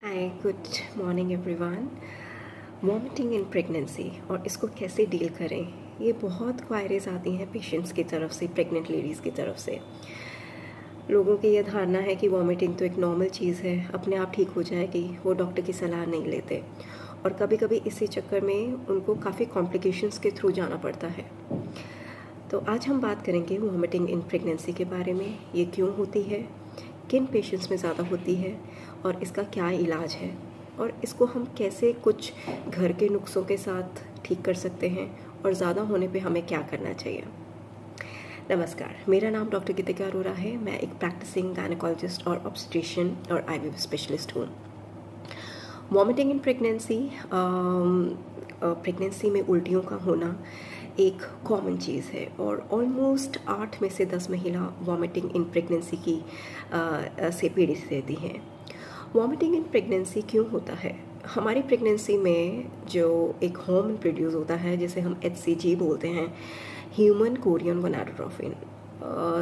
Hi, good morning everyone. Vomiting in pregnancy और इसको कैसे डील करें, ये बहुत क्वायरीज आती हैं पेशेंट्स की तरफ से, प्रेग्नेंट लेडीज़ की तरफ से। लोगों की ये धारणा है कि वॉमिटिंग तो एक नॉर्मल चीज़ है, अपने आप ठीक हो जाएगी, वो डॉक्टर की सलाह नहीं लेते और कभी कभी इसी चक्कर में उनको काफ़ी कॉम्प्लिकेशंस के थ्रू जाना पड़ता है। तो आज हम बात करेंगे वॉमिटिंग इन प्रेगनेंसी के बारे में। ये क्यों होती है, किन पेशेंट्स में ज़्यादा होती है और इसका क्या इलाज है, और इसको हम कैसे कुछ घर के नुस्खों के साथ ठीक कर सकते हैं, और ज़्यादा होने पे हमें क्या करना चाहिए। नमस्कार, मेरा नाम डॉक्टर गीतिका अरोरा है। मैं एक प्रैक्टिसिंग गायनेकोलॉजिस्ट और ऑब्स्टेट्रिशियन और आईवीएफ स्पेशलिस्ट हूँ। वॉमिटिंग इन प्रेगनेंसी, प्रेगनेंसी में उल्टियों का होना एक कॉमन चीज़ है और ऑलमोस्ट 8 में से 10 महिला वॉमिटिंग इन प्रेगनेंसी की से पीड़ित रहती हैं। वॉमिटिंग इन प्रेगनेंसी क्यों होता है? हमारी प्रेगनेंसी में जो एक हार्मोन प्रोड्यूस होता है जिसे हम HCG बोलते हैं, ह्यूमन कोरियन गोनाडोट्रोपिन।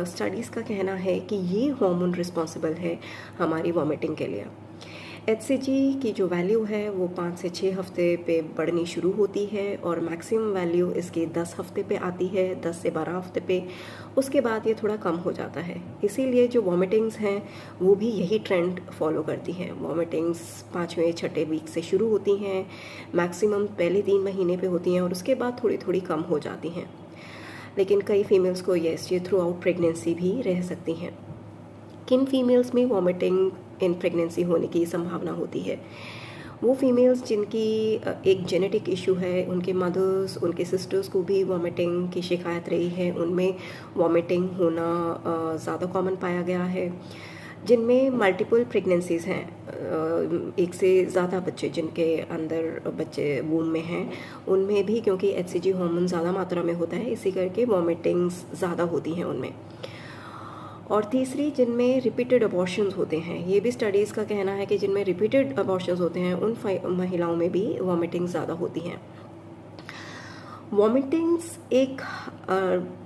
स्टडीज़ का कहना है कि ये हार्मोन रिस्पॉन्सिबल है हमारी वॉमिटिंग के लिए। HCG की जो वैल्यू है वो 5 से 6 हफ्ते पे बढ़नी शुरू होती है और मैक्सिमम वैल्यू इसकी 10 हफ्ते पे आती है, 10 से 12 हफ्ते पे। उसके बाद ये थोड़ा कम हो जाता है। इसीलिए जो वॉमिटिंग्स हैं वो भी यही ट्रेंड फॉलो करती हैं। वॉमिटिंग्स 5वें 6ठे वीक से शुरू होती हैं, मैक्सिमम पहले 3 महीने पे होती हैं और उसके बाद थोड़ी थोड़ी कम हो जाती हैं। लेकिन कई फीमेल्स को ये थ्रू आउट प्रेगनेंसी भी रह सकती हैं। किन फीमेल्स में वॉमिटिंग इन प्रेगनेंसी होने की संभावना होती है? वो फीमेल्स जिनकी एक जेनेटिक इशू है, उनके मदर्स, उनके सिस्टर्स को भी वॉमिटिंग की शिकायत रही है, उनमें वॉमिटिंग होना ज़्यादा कॉमन पाया गया है। जिनमें मल्टीपल प्रेगनेंसीज़ हैं, एक से ज़्यादा बच्चे जिनके अंदर बच्चे वूम में हैं, उनमें भी क्योंकि HCG हार्मोन ज़्यादा मात्रा में होता है, इसी करके वॉमिटिंग्स ज़्यादा होती हैं उनमें। और तीसरी, जिनमें रिपीटेड अबॉर्शंस होते हैं। ये भी स्टडीज़ का कहना है कि जिनमें रिपीटेड अबॉर्शंस होते हैं उन महिलाओं में भी वॉमिटिंग ज़्यादा होती हैं। वॉमिटिंग्स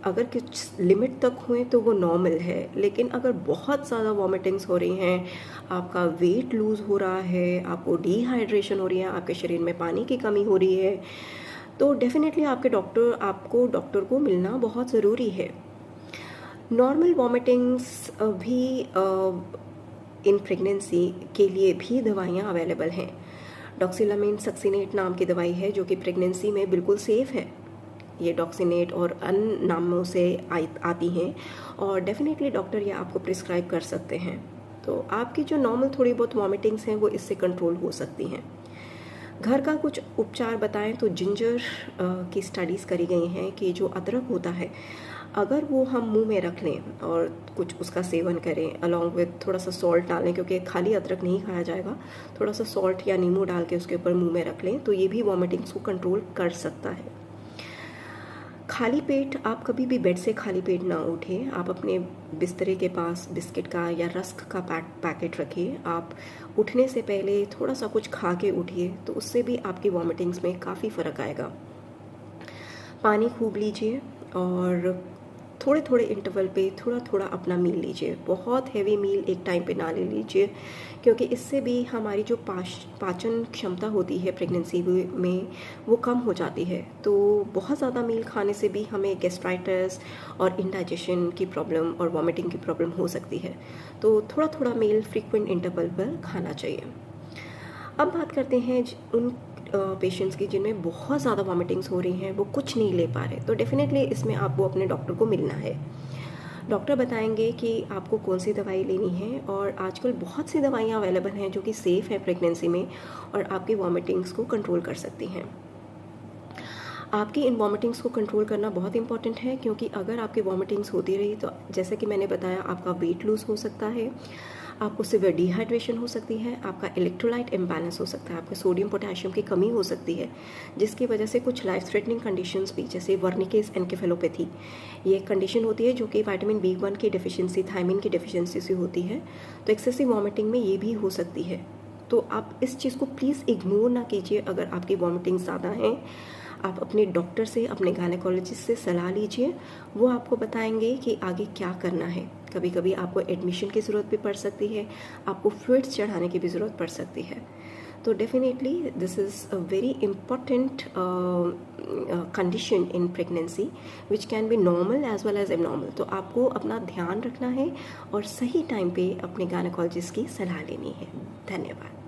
अगर कुछ लिमिट तक हुए तो वो नॉर्मल है, लेकिन अगर बहुत ज़्यादा वॉमिटिंग्स हो रही हैं, आपका वेट लूज़ हो रहा है, आपको डिहाइड्रेशन हो रही है, आपके शरीर में पानी की कमी हो रही है, तो डेफिनेटली आपको डॉक्टर को मिलना बहुत ज़रूरी है। नॉर्मल वॉमिटिंग्स भी इन प्रेगनेंसी के लिए भी दवाइयाँ अवेलेबल हैं। डॉक्सिलामाइन सक्सिनेट नाम की दवाई है जो कि प्रेगनेंसी में बिल्कुल सेफ़ है। ये डॉक्सिनेट और अन्य नामों से आती हैं और डेफिनेटली डॉक्टर ये आपको प्रिस्क्राइब कर सकते हैं। तो आपकी जो नॉर्मल थोड़ी बहुत वॉमिटिंग्स हैं वो इससे कंट्रोल हो सकती हैं। घर का कुछ उपचार बताएं तो जिंजर की स्टडीज़ करी गई हैं कि जो अदरक होता है, अगर वो हम मुंह में रख लें और कुछ उसका सेवन करें अलॉन्ग विद थोड़ा सा सॉल्ट डालें, क्योंकि खाली अदरक नहीं खाया जाएगा, थोड़ा सा सॉल्ट या नींबू डाल के उसके ऊपर मुंह में रख लें तो ये भी वॉमिटिंग्स को कंट्रोल कर सकता है। खाली पेट, आप कभी भी बेड से खाली पेट ना उठें। आप अपने बिस्तरे के पास बिस्किट का या रस्क का पैकेट रखिए। आप उठने से पहले थोड़ा सा कुछ खा के उठिए, तो उससे भी आपकी वॉमिटिंग्स में काफ़ी फ़र्क आएगा। पानी खूब लीजिए और थोड़े थोड़े इंटरवल पे थोड़ा थोड़ा अपना मील लीजिए। बहुत हैवी मील एक टाइम पे ना ले लीजिए, क्योंकि इससे भी हमारी जो पाचन क्षमता होती है प्रेगनेंसी में वो कम हो जाती है। तो बहुत ज़्यादा मील खाने से भी हमें गैस्ट्राइटिस और इंडाइजेशन की प्रॉब्लम और वॉमिटिंग की प्रॉब्लम हो सकती है। तो थोड़ा थोड़ा मील फ्रीक्वेंट इंटरवल पर खाना चाहिए। अब बात करते हैं उन पेशेंट्स की जिनमें बहुत ज़्यादा वॉमिटिंग्स हो रही हैं, वो कुछ नहीं ले पा रहे, तो डेफिनेटली इसमें आपको अपने डॉक्टर को मिलना है। डॉक्टर बताएंगे कि आपको कौन सी दवाई लेनी है और आजकल बहुत सी दवाइयाँ अवेलेबल हैं जो कि सेफ़ है प्रेगनेंसी में और आपकी वॉमिटिंग्स को कंट्रोल कर सकती हैं। आपकी इन वॉमिटिंग्स को कंट्रोल करना बहुत इंपॉर्टेंट है, क्योंकि अगर आपकी वॉमिटिंग्स होती रही तो जैसे कि मैंने बताया, आपका वेट लूज़ हो सकता है, आपको सिवियर डिहाइड्रेशन हो सकती है, आपका इलेक्ट्रोलाइट इम्बैलेंस हो सकता है, आपके सोडियम पोटेशियम की कमी हो सकती है, जिसकी वजह से कुछ लाइफ थ्रेटनिंग कंडीशंस भी, जैसे वर्निकेज एनकेफेलोपैथी, ये एक कंडीशन होती है जो कि विटामिन B1 की डिफिशियंसी, थायमिन की डिफिशियंसी से होती है। तो एक्सेसिव वॉमिटिंग में ये भी हो सकती है। तो आप इस चीज़ को प्लीज़ इग्नोर ना कीजिए। अगर आपकी वॉमिटिंग ज़्यादा हैं, आप अपने डॉक्टर से, अपने गायनेकोलॉजिस्ट से सलाह लीजिए। वो आपको बताएंगे कि आगे क्या करना है। कभी कभी आपको एडमिशन की ज़रूरत भी पड़ सकती है, आपको फ्लूइड्स चढ़ाने की भी ज़रूरत पड़ सकती है। तो definitely this is a very important condition in pregnancy which can be normal as well as abnormal. तो आपको अपना ध्यान रखना है और सही टाइम पे अपने गायनेकोलॉजिस्ट की सलाह लेनी है। धन्यवाद।